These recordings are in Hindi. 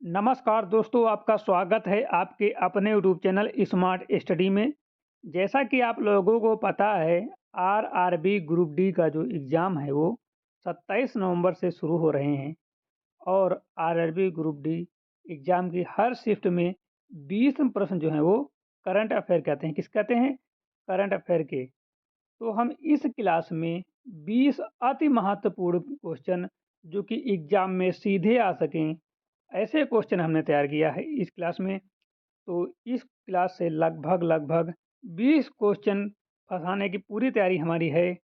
नमस्कार दोस्तों, आपका स्वागत है आपके अपने यूट्यूब चैनल स्मार्ट स्टडी में। जैसा कि आप लोगों को पता है, आरआरबी ग्रुप डी का जो एग्ज़ाम है वो 27 नवंबर से शुरू हो रहे हैं और आरआरबी ग्रुप डी एग्ज़ाम की हर शिफ्ट में 20 प्रश्न जो हैं वो करंट अफेयर कहते हैं। किस कहते हैं? करंट अफेयर के। तो हम इस क्लास में 20 अति महत्वपूर्ण क्वेश्चन जो कि एग्ज़ाम में सीधे आ सकें, ऐसे क्वेश्चन हमने तैयार किया है इस क्लास में। तो इस क्लास से लगभग 20 क्वेश्चन फँसाने की पूरी तैयारी हमारी है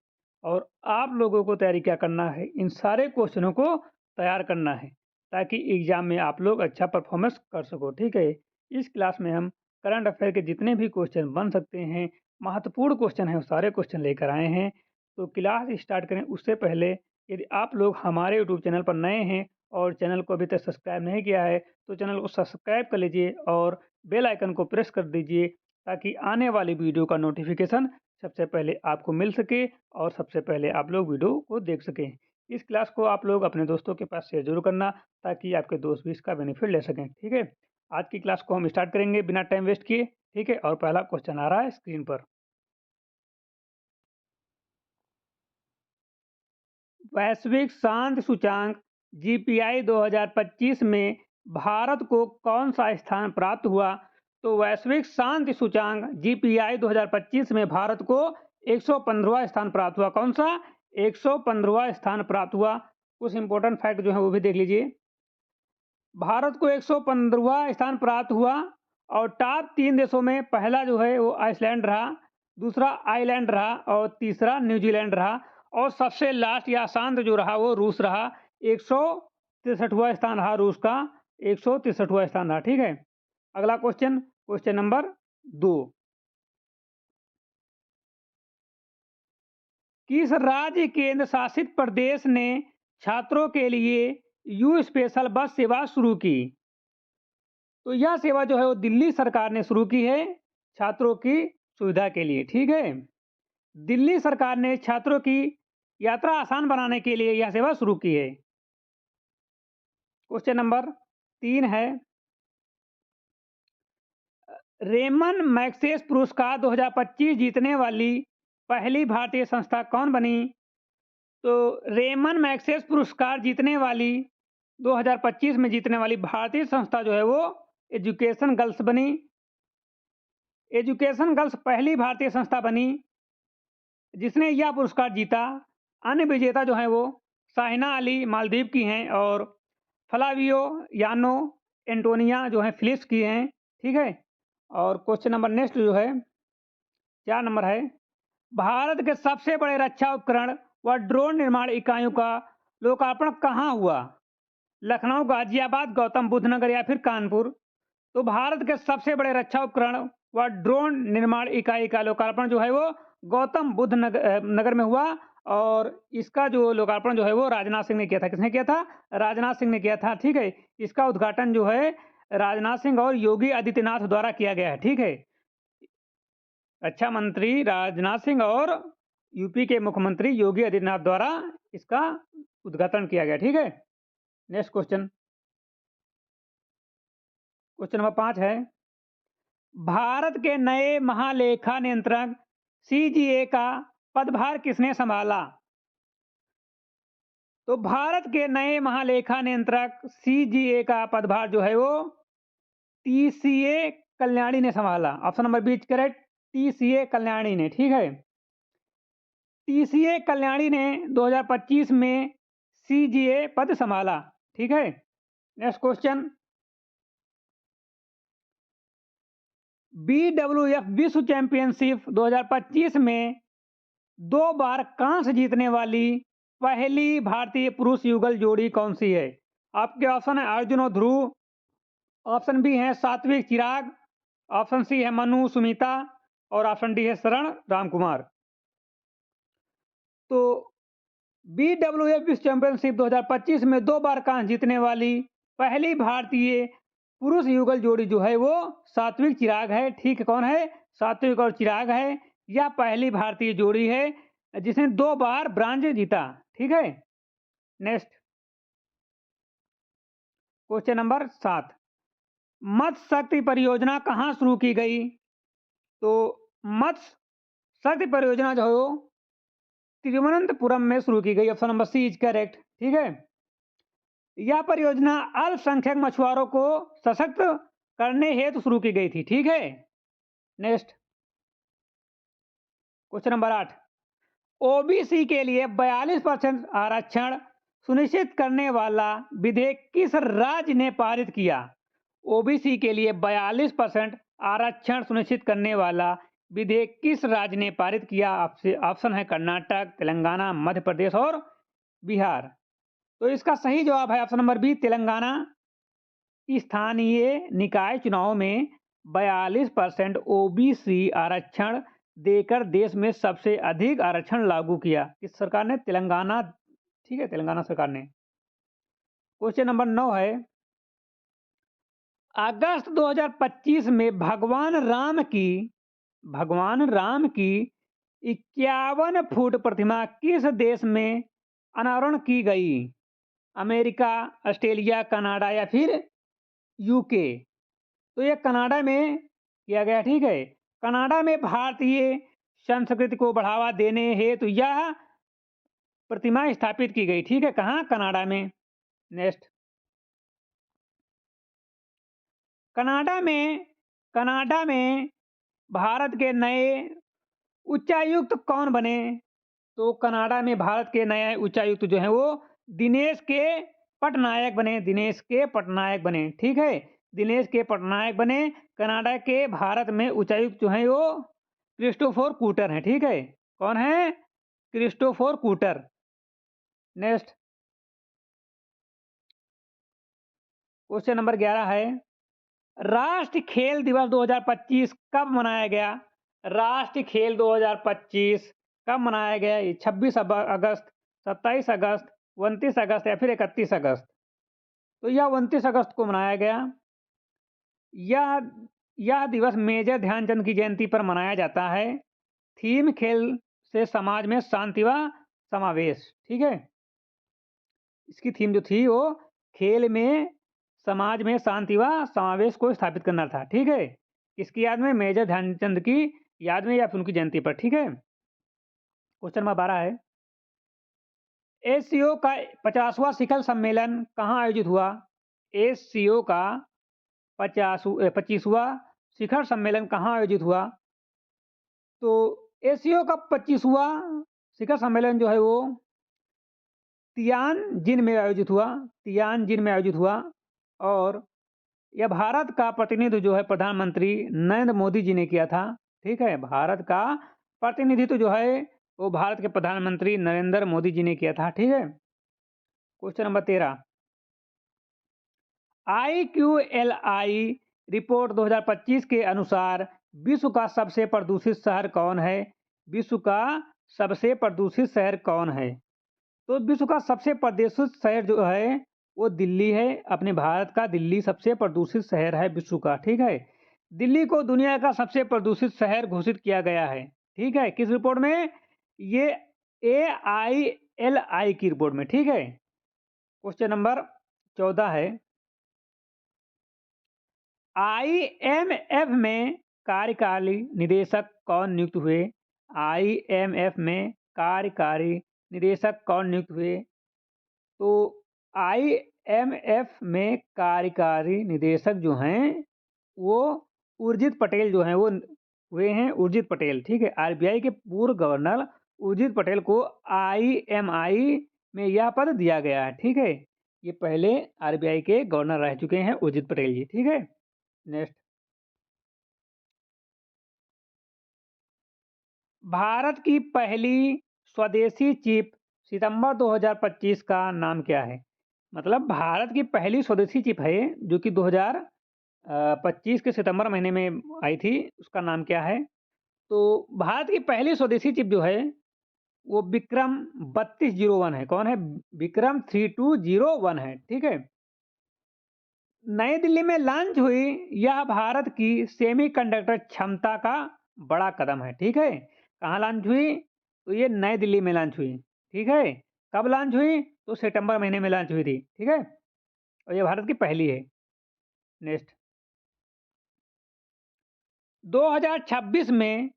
और आप लोगों को तैयारी क्या करना है, इन सारे क्वेश्चनों को तैयार करना है ताकि एग्ज़ाम में आप लोग अच्छा परफॉर्मेंस कर सको, ठीक है? इस क्लास में हम करंट अफेयर के जितने भी क्वेश्चन बन सकते हैं, महत्वपूर्ण क्वेश्चन हैं, वो सारे क्वेश्चन लेकर आए हैं। तो क्लास स्टार्ट करें उससे पहले यदि आप लोग हमारे यूट्यूब चैनल पर नए हैं और चैनल को अभी तक सब्सक्राइब नहीं किया है, तो चैनल को सब्सक्राइब कर लीजिए और बेल आइकन को प्रेस कर दीजिए ताकि आने वाली वीडियो का नोटिफिकेशन सबसे पहले आपको मिल सके और सबसे पहले आप लोग वीडियो को देख सकें। इस क्लास को आप लोग अपने दोस्तों के पास शेयर ज़रूर करना ताकि आपके दोस्त भी इसका बेनिफिट ले सकें, ठीक है? आज की क्लास को हम स्टार्ट करेंगे बिना टाइम वेस्ट किए, ठीक है? और पहला क्वेश्चन आ रहा है स्क्रीन पर। वैश्विक शांति सूचांक जीपीआई 2025 में भारत को कौन सा स्थान प्राप्त हुआ? तो वैश्विक शांति सूचांक जीपीआई 2025 में भारत को 115वां स्थान प्राप्त हुआ। कौन सा? 115वां स्थान प्राप्त हुआ। कुछ इंपॉर्टेंट फैक्ट जो है वो भी देख लीजिए। भारत को 115वां स्थान प्राप्त हुआ और टॉप 3 देशों में पहला जो है वो आइसलैंड रहा, दूसरा आइलैंड रहा और तीसरा न्यूजीलैंड रहा और सबसे लास्ट या शांत जो रहा वो रूस रहा। 163वां स्थान रहा रूस का, 163वां स्थान रहा, ठीक है? अगला क्वेश्चन, क्वेश्चन नंबर 2। किस राज्य केंद्र शासित प्रदेश ने छात्रों के लिए यू स्पेशल बस सेवा शुरू की? तो यह सेवा जो है वो दिल्ली सरकार ने शुरू की है छात्रों की सुविधा के लिए, ठीक है? दिल्ली सरकार ने छात्रों की यात्रा आसान बनाने के लिए यह सेवा शुरू की है। क्वेश्चन नंबर 3 है, रेमन मैग्सेस पुरस्कार 2025 जीतने वाली पहली भारतीय संस्था कौन बनी? तो रेमन मैग्सेस पुरस्कार जीतने वाली 2025 में जीतने वाली भारतीय संस्था जो है वो एजुकेशन गर्ल्स बनी। एजुकेशन गर्ल्स पहली भारतीय संस्था बनी जिसने यह पुरस्कार जीता। अन्य विजेता जो हैं वो शाहिना अली मालदीव की हैं और फ्लावियो यानो एंटोनिया जो हैं फिलिप्स की हैं, ठीक है? और क्वेश्चन नंबर नेक्स्ट जो है 4 नंबर है, भारत के सबसे बड़े रक्षा उपकरण व ड्रोन निर्माण इकाइयों का लोकार्पण कहाँ हुआ? लखनऊ, गाजियाबाद, गौतम बुद्ध नगर या फिर कानपुर? तो भारत के सबसे बड़े रक्षा उपकरण व ड्रोन निर्माण इकाई का लोकार्पण जो है वो गौतम बुद्ध नगर में हुआ और इसका जो लोकार्पण जो है वो राजनाथ सिंह ने किया था। किसने किया था? राजनाथ सिंह ने किया था, ठीक है? इसका उद्घाटन जो है राजनाथ सिंह और योगी आदित्यनाथ द्वारा किया गया है, ठीक है? रक्षा मंत्री राजनाथ सिंह और यूपी के मुख्यमंत्री योगी आदित्यनाथ द्वारा इसका उद्घाटन किया गया, ठीक है? नेक्स्ट क्वेश्चन, क्वेश्चन नंबर 5 है, भारत के नए महालेखा नियंत्रक सीजीए का पदभार किसने संभाला? तो भारत के नए महालेखा नियंत्रक सीजीए का पदभार जो है वो टीसीए कल्याणी ने संभाला। Option number B correct, TCA Kalyani ने, ठीक है? टीसीए कल्याणी ने 2025 में सीजीए पद संभाला, ठीक है? नेक्स्ट क्वेश्चन, बीडब्ल्यूएफ विश्व चैंपियनशिप 2025 में 2 बार कांस्य जीतने वाली पहली भारतीय पुरुष युगल जोड़ी कौन सी है? आपके ऑप्शन है अर्जुन और ध्रुव, ऑप्शन बी है सात्विक चिराग, ऑप्शन सी है मनु सुमिता और ऑप्शन डी है शरण रामकुमार। तो बीडब्ल्यूएफ विश्व चैंपियनशिप 2025 में 2 बार कांस्य जीतने वाली पहली भारतीय पुरुष युगल जोड़ी जो है वो सात्विक चिराग है, ठीक है? कौन है? सात्विक और चिराग है। यह पहली भारतीय जोड़ी है जिसने 2 बार ब्रांज जीता, ठीक है? नेक्स्ट, क्वेश्चन नंबर 7, मत्स्य शक्ति परियोजना कहाँ शुरू की गई? तो मत्स्य शक्ति परियोजना जो है वो तिरुवनंतपुरम में शुरू की गई। Option number C is correct. ठीक है, यह परियोजना अल्पसंख्यक मछुआरों को सशक्त करने हेतु शुरू की गई थी। ठीक है, नेक्स्ट क्वेश्चन नंबर 8, ओबीसी के लिए 42% आरक्षण सुनिश्चित करने वाला विधेयक किस राज्य ने पारित किया? ओबीसी के लिए 42% आरक्षण सुनिश्चित करने वाला विधेयक किस राज्य ने पारित किया? ऑप्शन है कर्नाटक, तेलंगाना, मध्य प्रदेश और बिहार। तो इसका सही जवाब है ऑप्शन नंबर बी, तेलंगाना। स्थानीय निकाय चुनाव में 42% ओबीसी आरक्षण देकर देश में सबसे अधिक आरक्षण लागू किया। किस सरकार ने? तेलंगाना। ठीक है, तेलंगाना सरकार ने। क्वेश्चन नंबर 9 है, अगस्त 2025 में भगवान राम की 51 फुट प्रतिमा किस देश में अनावरण की गई? अमेरिका, ऑस्ट्रेलिया, कनाडा या फिर यूके? तो ये कनाडा में किया गया। ठीक है, कनाडा में भारतीय संस्कृति को बढ़ावा देने हेतु यह प्रतिमा स्थापित की गई। ठीक है, कहाँ? कनाडा में। नेक्स्ट, कनाडा में भारत के नए उच्चायुक्त कौन बने? तो कनाडा में भारत के नए उच्चायुक्त जो हैं वो दिनेश के पटनायक बने। दिनेश के पटनायक बने। ठीक है, दिनेश के पटनायक बने। कनाडा के भारत में उच्चायुक्त जो हैं वो क्रिस्टोफर कूटर हैं। ठीक है, कौन है? क्रिस्टोफर कूटर। नेक्स्ट क्वेश्चन नंबर 11 है, राष्ट्रीय खेल दिवस 2025 कब मनाया गया? राष्ट्रीय खेल 2025 कब मनाया गया? ये 26 अगस्त, 27 अगस्त, 29 अगस्त या फिर 31 अगस्त? तो यह 29 अगस्त को मनाया गया। यह यह दिवस मेजर ध्यानचंद की जयंती पर मनाया जाता है। थीम खेल से समाज में शांति व समावेश। ठीक है, इसकी थीम जो थी वो खेल में समाज में शांति व समावेश को स्थापित करना था। ठीक है, किसकी याद में? मेजर ध्यानचंद की याद में या फिर उनकी जयंती पर। ठीक है, क्वेश्चन नंबर 12 है, एससीओ का 50वां शिखर सम्मेलन कहाँ आयोजित हुआ? एससीओ का 25वां शिखर सम्मेलन कहाँ आयोजित हुआ? तो एससीओ का 25वां शिखर सम्मेलन जो है वो तियानजिन में आयोजित हुआ। तियानजिन में आयोजित हुआ और यह भारत का प्रतिनिधित्व जो है प्रधानमंत्री नरेंद्र मोदी जी ने किया था। ठीक है, भारत का प्रतिनिधित्व जो है वो भारत के प्रधानमंत्री नरेंद्र मोदी जी ने किया था। ठीक है, क्वेश्चन नंबर 13, IQLI रिपोर्ट 2025 के अनुसार विश्व का सबसे प्रदूषित शहर कौन है? विश्व का सबसे प्रदूषित शहर कौन है? तो विश्व का सबसे प्रदूषित शहर जो है वो दिल्ली है। अपने भारत का दिल्ली सबसे प्रदूषित शहर है विश्व का। ठीक है, दिल्ली को दुनिया का सबसे प्रदूषित शहर घोषित किया गया है। ठीक है, किस रिपोर्ट में? ये AILI की रिपोर्ट में। ठीक है, क्वेश्चन नंबर 14 है, IMF में कार्यकारी निदेशक कौन नियुक्त हुए? IMF में कार्यकारी निदेशक कौन नियुक्त हुए? तो IMF में कार्यकारी निदेशक जो हैं वो उर्जित पटेल जो हैं वो हुए हैं। उर्जित पटेल। ठीक है, RBI के पूर्व गवर्नर उर्जित पटेल को IMI में यह पद दिया गया है। ठीक है, ये पहले RBI के गवर्नर रह चुके हैं उर्जित पटेल जी। ठीक है, नेक्स्ट, भारत की पहली स्वदेशी चिप सितंबर 2025 का नाम क्या है? मतलब भारत की पहली स्वदेशी चिप है जो कि 2025 के सितंबर महीने में आई थी। उसका नाम क्या है? तो भारत की पहली स्वदेशी चिप जो है वो विक्रम 3201 है। कौन है? विक्रम 3201 है। ठीक है, नई दिल्ली में लॉन्च हुई यह भारत की सेमीकंडक्टर क्षमता का बड़ा कदम है। ठीक है, कहाँ लॉन्च हुई? तो ये नई दिल्ली में लॉन्च हुई। ठीक है, कब लॉन्च हुई? तो सितंबर महीने में लॉन्च हुई थी। ठीक है, और ये भारत की पहली है। नेक्स्ट, 2026 में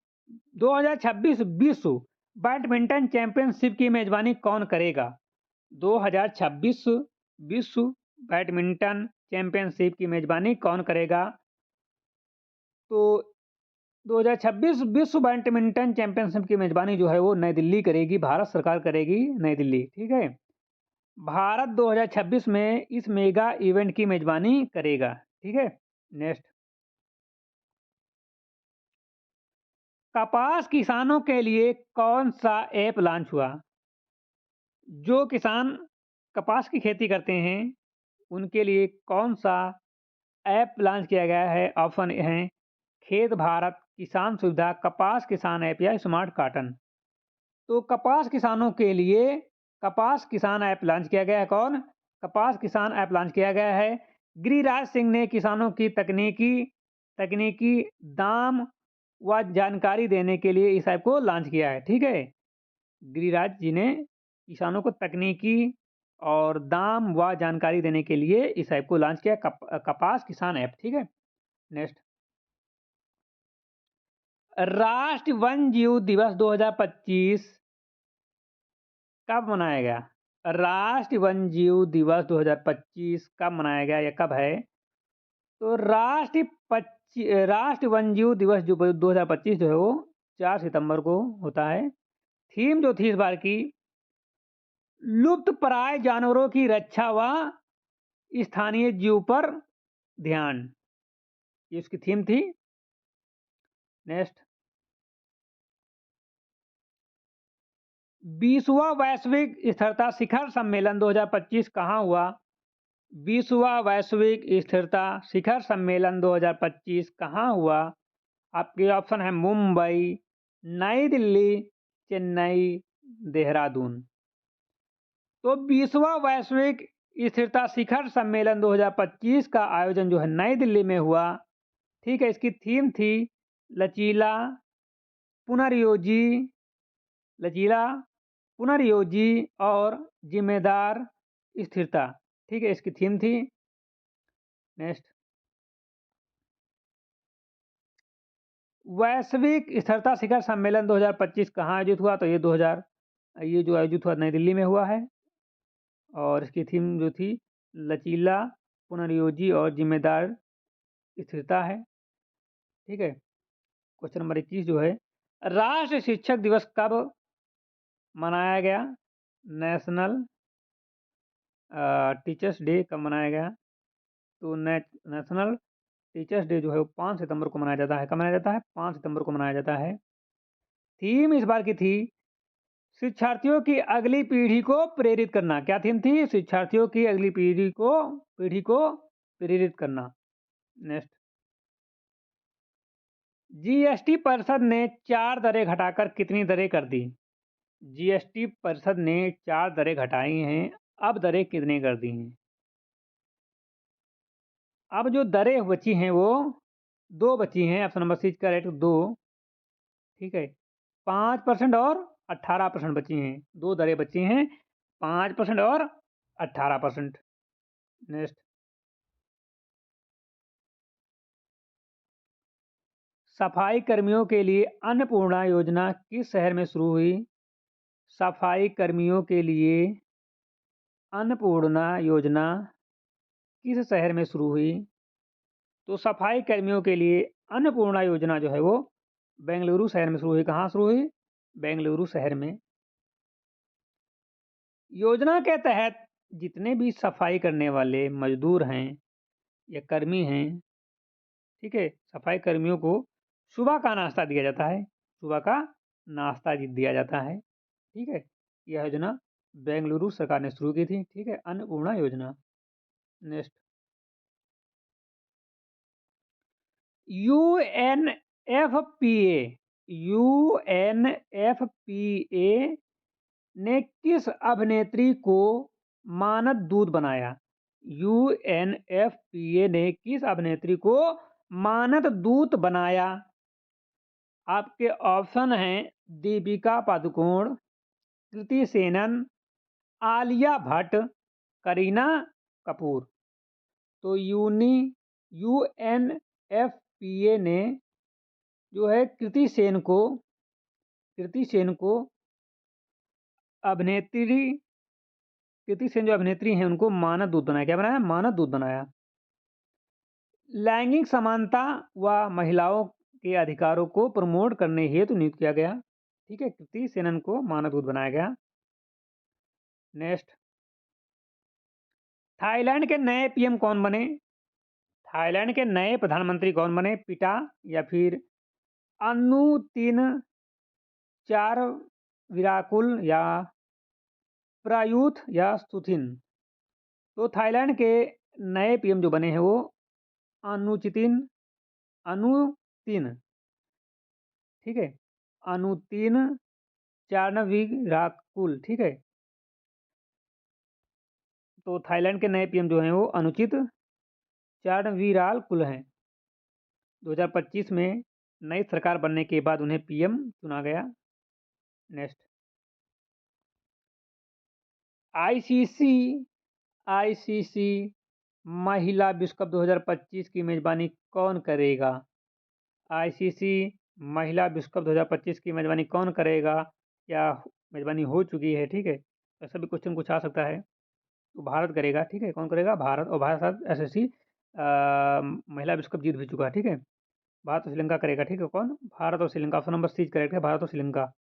2026 विश्व बैडमिंटन चैंपियनशिप की मेजबानी कौन करेगा? 2026 विश्व बैडमिंटन चैंपियनशिप की मेजबानी कौन करेगा? तो 2026 विश्व बैडमिंटन चैंपियनशिप की मेजबानी जो है वो नई दिल्ली करेगी, भारत सरकार करेगी, नई दिल्ली। ठीक है, भारत 2026 में इस मेगा इवेंट की मेजबानी करेगा। ठीक है, नेक्स्ट, कपास किसानों के लिए कौन सा ऐप लॉन्च हुआ? जो किसान कपास की खेती करते हैं उनके लिए कौन सा ऐप लॉन्च किया गया है? ऑप्शन हैं खेत भारत, किसान सुविधा, कपास किसान ऐप या स्मार्ट कॉटन। तो कपास किसानों के लिए कपास किसान ऐप लॉन्च किया गया है। कौन? कपास किसान ऐप लॉन्च किया गया है। गिरिराज सिंह ने किसानों की तकनीकी तकनीकी दाम व जानकारी देने के लिए इस ऐप को लॉन्च किया है। ठीक है, गिरिराज जी ने किसानों को तकनीकी और दाम व जानकारी देने के लिए इस ऐप को लॉन्च किया, कपास किसान ऐप। ठीक है, नेक्स्ट, राष्ट्रीय वन्य जीव दिवस 2025 कब मनाया गया? राष्ट्रीय वन्य जीव दिवस 2025 कब मनाया गया या कब है? तो राष्ट्रीय वन्य जीव दिवस जो 2025 जो है वो 4 सितंबर को होता है। थीम जो थी इस बार की, लुप्त प्राय जानवरों की रक्षा व स्थानीय जीव पर ध्यान, ये उसकी थीम थी। नेक्स्ट, 20वां वैश्विक स्थिरता शिखर सम्मेलन 2025 कहाँ हुआ? 20वां वैश्विक स्थिरता शिखर सम्मेलन 2025 कहाँ हुआ? आपके ऑप्शन है मुंबई, नई दिल्ली, चेन्नई, देहरादून। तो 20वां वैश्विक स्थिरता शिखर सम्मेलन 2025 का आयोजन जो है नई दिल्ली में हुआ। ठीक है, इसकी थीम थी लचीला पुनर्योजी लचीला पुनर्योजी और जिम्मेदार स्थिरता। ठीक है, इसकी थीम थी। नेक्स्ट, वैश्विक स्थिरता शिखर सम्मेलन 2025 कहाँ आयोजित हुआ? तो ये जो आयोजित हुआ नई दिल्ली में हुआ है और इसकी थीम जो थी लचीला पुनर्योजी और जिम्मेदार स्थिरता है। ठीक है, क्वेश्चन नंबर 21 जो है, राष्ट्रीय शिक्षक दिवस कब मनाया गया? नेशनल टीचर्स डे कब मनाया गया? तो नेशनल टीचर्स डे जो है वो 5 सितंबर को मनाया जाता है। कब मनाया जाता है? 5 सितंबर को मनाया जाता है। थीम इस बार की थी शिक्षार्थियों की अगली पीढ़ी को प्रेरित करना। क्या थीम थी? शिक्षार्थियों की अगली पीढ़ी को प्रेरित करना। नेक्स्ट, जीएसटी परिषद ने 4 दरें घटाकर कितनी दरें कर दी? जीएसटी परिषद ने 4 दरें घटाई हैं, अब दरें कितनी कर दी हैं? अब जो दरें बची हैं वो 2 बची हैं। Option number C correct 2। ठीक है, 5% और 18% बची हैं। 2 दरें बची हैं, 5% और 18%। नेक्स्ट, सफाई कर्मियों के लिए अन्नपूर्णा योजना किस शहर में शुरू हुई? सफाई कर्मियों के लिए अन्नपूर्णा योजना किस शहर में शुरू हुई? तो सफाई कर्मियों के लिए अन्नपूर्णा योजना जो है वो बेंगलुरु शहर में शुरू हुई। कहाँ शुरू हुई? बेंगलुरु शहर में। योजना के तहत जितने भी सफाई करने वाले मजदूर हैं या कर्मी हैं, ठीक है, सफाई कर्मियों को सुबह का नाश्ता दिया जाता है। सुबह का नाश्ता दिया जाता है। ठीक है, यह योजना बेंगलुरु सरकार ने शुरू की थी। ठीक है, अन्नपूर्णा योजना। नेक्स्ट, यूएनएफपीए यूएनएफपीए ने किस अभिनेत्री को मानद दूत बनाया? यूएनएफपीए ने किस अभिनेत्री को मानद दूत बनाया? आपके ऑप्शन हैं दीपिका पादुकोण, कृति सेनन, आलिया भट्ट, करीना कपूर। तो यूएनएफपीए ने जो है कृति सेन को अभिनेत्री कृति सेन जो अभिनेत्री हैं उनको मानद दूत बनाया। क्या बनाया? मानद दूत बनाया। लैंगिक समानता व महिलाओं के अधिकारों को प्रमोट करने हेतु नियुक्त किया गया। ठीक है, कृति सेनन को मानद दूत बनाया गया। नेक्स्ट, थाईलैंड के नए पीएम कौन बने? थाईलैंड के नए प्रधानमंत्री कौन बने? पिटा या फिर अनुतिन चारविराकुल या प्रायूथ या सुथिन? तो थाईलैंड के नए पीएम जो बने हैं वो अनुतिन, ठीक है, अनुतिन चारविराकुल। ठीक है, तो थाईलैंड के नए पीएम जो हैं वो अनुचित चारविराकुल हैं। 2025 में नई सरकार बनने के बाद उन्हें पीएम चुना गया। नेक्स्ट, आईसीसी महिला विश्व कप 2025 की मेजबानी कौन करेगा? आईसीसी महिला विश्व कप 2025 की मेजबानी कौन करेगा या मेजबानी हो चुकी है? ठीक है, ऐसा भी क्वेश्चन कुछ आ सकता है। तो भारत करेगा। ठीक है, कौन करेगा? भारत। और भारत साथ एसएससी महिला विश्व कप जीत भी चुका है। ठीक है, भारत और श्रीलंका करेगा। ठीक है, कौन? भारत और Sri Lanka. Option number C correct है, भारत और श्रीलंका।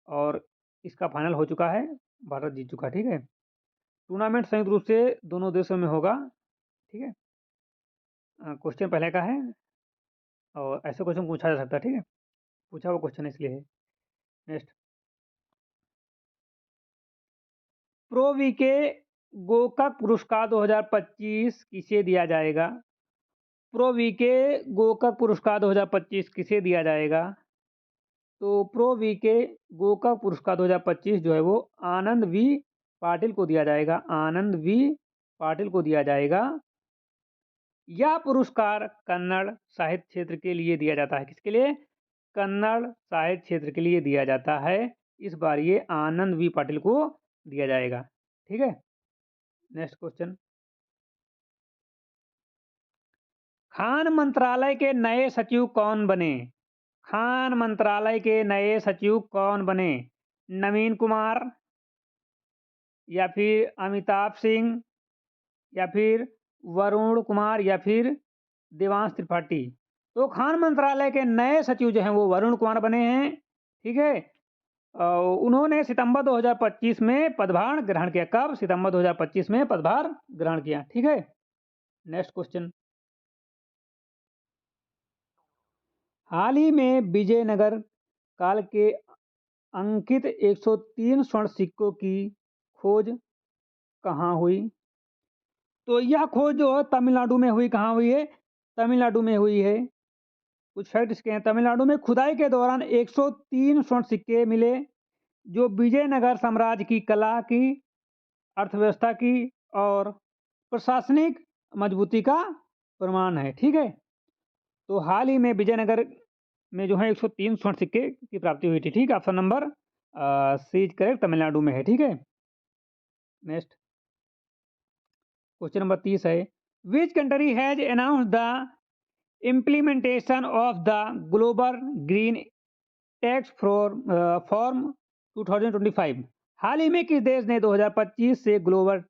और इसका फाइनल हो चुका है, भारत जीत चुका है। ठीक है, टूर्नामेंट संयुक्त रूप से दोनों देशों में होगा। ठीक है, क्वेश्चन पहले का है और ऐसे क्वेश्चन पूछा जा सकता है। ठीक है, पूछा हुआ क्वेश्चन इसलिए है। नेक्स्ट, प्रो वीके गोकक पुरस्कार 2025 किसे दिया जाएगा? प्रो वीके गोकक पुरस्कार 2025 किसे दिया जाएगा? तो प्रो वीके गोकक पुरस्कार 2025 जो है वो आनंद वी पाटिल को दिया जाएगा। आनंद वी पाटिल को दिया जाएगा। यह पुरस्कार कन्नड़ साहित्य क्षेत्र के लिए दिया जाता है। किसके लिए? कन्नड़ साहित्य क्षेत्र के लिए दिया जाता है। इस बार ये आनंद वी पाटिल को दिया जाएगा। ठीक है, नेक्स्ट क्वेश्चन, खान मंत्रालय के नए सचिव कौन बने? खान मंत्रालय के नए सचिव कौन बने? नवीन कुमार या फिर अमिताभ सिंह या फिर वरुण कुमार या फिर देवांश त्रिपाठी? तो खान मंत्रालय के नए सचिव जो हैं वो वरुण कुमार बने हैं। ठीक है, उन्होंने सितंबर 2025 में पदभार ग्रहण किया। कब? सितंबर 2025 में पदभार ग्रहण किया। ठीक है, नेक्स्ट क्वेश्चन, हाल ही में विजयनगर काल के अंकित 103 स्वर्ण सिक्कों की खोज कहाँ हुई? तो यह खोज जो है तमिलनाडु में हुई। कहाँ हुई है? तमिलनाडु में हुई है। कुछ फैक्ट इसके हैं। तमिलनाडु में खुदाई के दौरान 103 स्वर्ण सिक्के मिले जो विजयनगर साम्राज्य की कला की, अर्थव्यवस्था की और प्रशासनिक मजबूती का प्रमाण है। ठीक है, तो हाल ही में विजयनगर में जो है 103 स्वर्ण सिक्के की प्राप्ति हुई थी। ठीक है, option number C correct, Tamil Nadu में है। ठीक है, नेक्स्ट क्वेश्चन नंबर 30 है, which country has announce the implementation of the global green tax form 2025? हाल ही में किस देश ने 2025 से ग्लोबल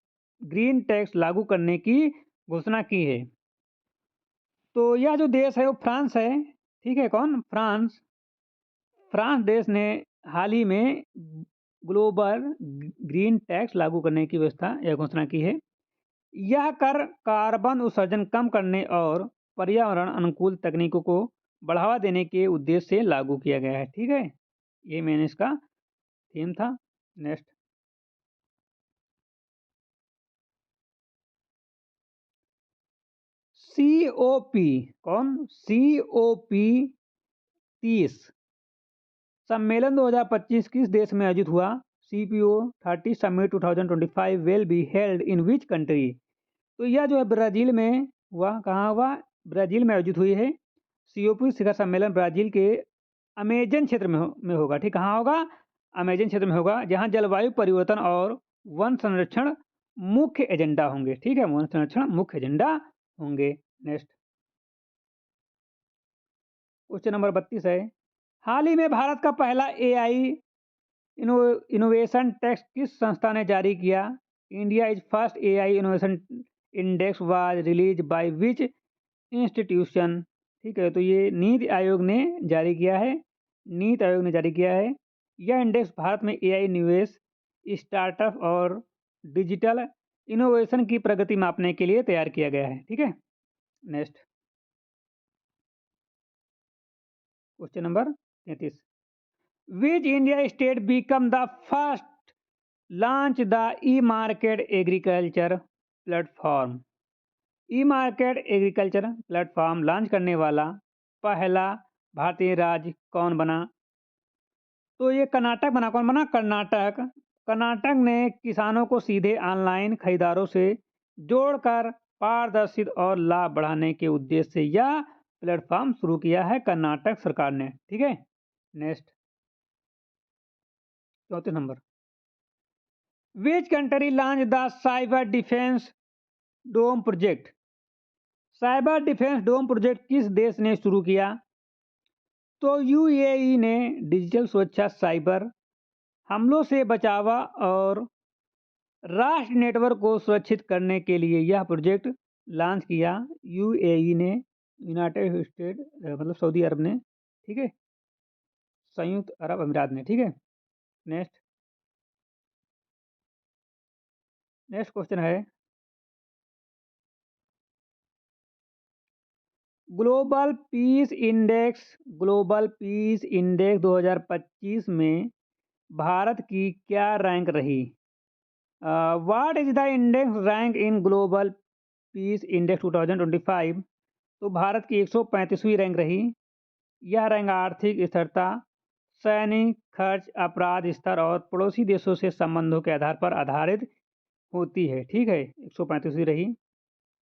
ग्रीन टैक्स लागू करने की घोषणा की है? तो यह जो देश है वो फ्रांस है। ठीक है, कौन? फ्रांस। फ्रांस देश ने हाल ही में ग्लोबल ग्रीन टैक्स लागू करने की व्यवस्था या घोषणा की है। यह कर कार्बन उत्सर्जन कम करने और पर्यावरण अनुकूल तकनीकों को बढ़ावा देने के उद्देश्य से लागू किया गया है। ठीक है, ये मैंने इसका थीम था। नेक्स्ट, COP कौन? COP 30 सम्मेलन 2025 किस देश में आयोजित हुआ? CPO 30 summit 2025 will be held in which country? तो यह जो है ब्राजील में हुआ। कहाँ हुआ? ब्राजील में आयोजित हुई है। COP शिखर सम्मेलन ब्राजील के अमेजन क्षेत्र में होगा। ठीक, कहाँ होगा? अमेजन क्षेत्र में होगा, जहाँ जलवायु परिवर्तन और वन संरक्षण मुख्य एजेंडा होंगे, ठीक है? वन संरक्षण मुख्य एजेंडा होंगे। नेक्स्ट क्वेश्चन नंबर 32 है, हाल ही में भारत का पहला एआई इनोवेशन टैक्स किस संस्था ने जारी किया? India is first AI innovation index was release by which institution? ठीक है, तो ये नीति आयोग ने जारी किया है। नीति आयोग ने जारी किया है। यह इंडेक्स भारत में एआई निवेश, स्टार्टअप और डिजिटल इनोवेशन की प्रगति मापने के लिए तैयार किया गया है। ठीक है, next question number 33, which India state become the first launch the E market agriculture platform? E market agriculture platform launch करने वाला पहला भारतीय राज्य कौन बना? तो ये कर्नाटक बना। कौन बना? कर्नाटक। कर्नाटक ने किसानों को सीधे ऑनलाइन खरीदारों से जोड़कर पारदर्शित और लाभ बढ़ाने के उद्देश्य से यह प्लेटफॉर्म शुरू किया है कर्नाटक सरकार ने। ठीक है, नेक्स्ट 34 नंबर, which country launch the cyber defence dome project? Cyber defence dome project किस देश ने शुरू किया? तो यूएई ने डिजिटल सुरक्षा, साइबर हमलों से बचावा और राष्ट्र नेटवर्क को सुरक्षित करने के लिए यह प्रोजेक्ट लॉन्च किया। यूएई ने, यूनाइटेड स्टेट मतलब सऊदी अरब ने। ठीक है, संयुक्त अरब अमीरात ने। ठीक है, नेक्स्ट नेक्स्ट क्वेश्चन है, ग्लोबल पीस इंडेक्स 2025 में भारत की क्या रैंक रही? What is the index rank in global peace index 2025? तो भारत की 135वीं रैंक रही। यह रैंक आर्थिक स्थिरता, सैनिक खर्च, अपराध स्तर और पड़ोसी देशों से संबंधों के आधार पर आधारित होती है। ठीक है, 135वीं रही।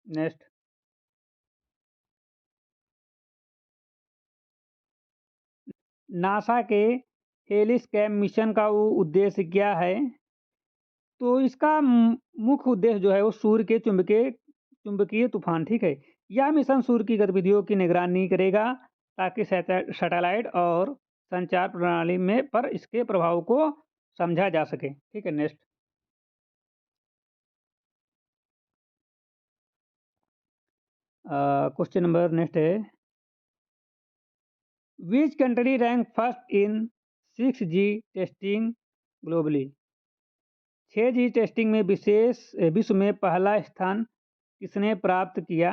नेक्स्ट, नासा के हेलिस कैम मिशन का वो उद्देश्य क्या है? तो इसका मुख्य उद्देश्य जो है वो सूर्य के चुंबकीय तूफान। ठीक है, यह मिशन सूर्य की गतिविधियों की निगरानी करेगा ताकि सैटेलाइट और संचार प्रणाली में पर इसके प्रभाव को समझा जा सके। ठीक है, नेक्स्ट क्वेश्चन नंबर नेक्स्ट है, which country rank first in 6G testing globally? 6G testing में विश्व में पहला स्थान किसने प्राप्त किया?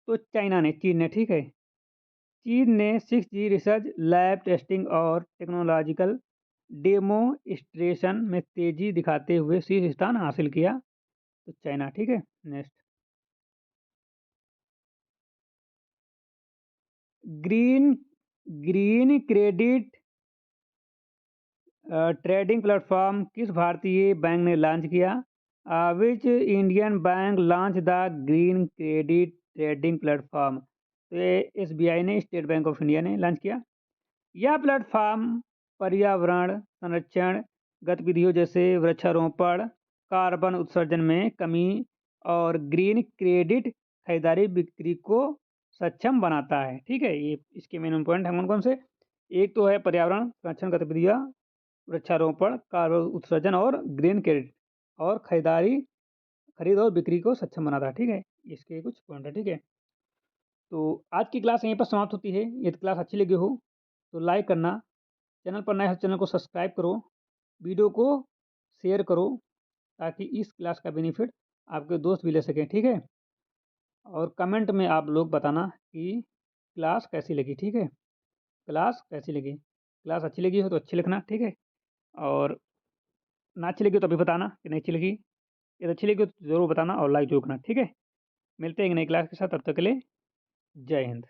तो चाइना ने, चीन ने। ठीक है, चीन ने 6G रिसर्च, लैब टेस्टिंग और टेक्नोलॉजिकल डेमोन्स्ट्रेशन में तेजी दिखाते हुए शीर्ष स्थान हासिल किया। तो चाइना। ठीक है, next, green green credit trading platform किस भारतीय बैंक ने लॉन्च किया? Which Indian bank launch the green credit trading platform? तो ये एसबीआई ने, स्टेट बैंक ऑफ इंडिया ने लॉन्च किया। यह प्लेटफॉर्म पर्यावरण संरक्षण गतिविधियों जैसे वृक्षारोपण, कार्बन उत्सर्जन में कमी और ग्रीन क्रेडिट खरीदारी बिक्री को सक्षम बनाता है। ठीक है, ये इसके मेन पॉइंट हैं कौन कौन से? एक तो है पर्यावरण संरक्षण गतिविधियाँ, वृक्षारोपण, कार्बन उत्सर्जन और ग्रीन क्रेडिट, और खरीद और बिक्री को सक्षम बनाता है। ठीक है, इसके कुछ पॉइंट है। ठीक है, तो आज की क्लास यहीं पर समाप्त होती है। यदि क्लास अच्छी लगी हो तो लाइक करना, चैनल पर नए हो चैनल को सब्सक्राइब करो, वीडियो को शेयर करो ताकि इस क्लास का बेनिफिट आपके दोस्त भी ले सकें। ठीक है, और कमेंट में आप लोग बताना कि क्लास कैसी लगी। ठीक है, क्लास कैसी लगी? क्लास अच्छी लगी हो तो अच्छी लिखना। ठीक है, और ना अच्छी लगी तो अभी बताना कि नहीं अच्छी लगी। यदि अच्छी लगी हो तो ज़रूर बताना और लाइक जरूर करना। ठीक है, मिलते हैं एक नई क्लास के साथ, तब तक के लिए जय हिंद।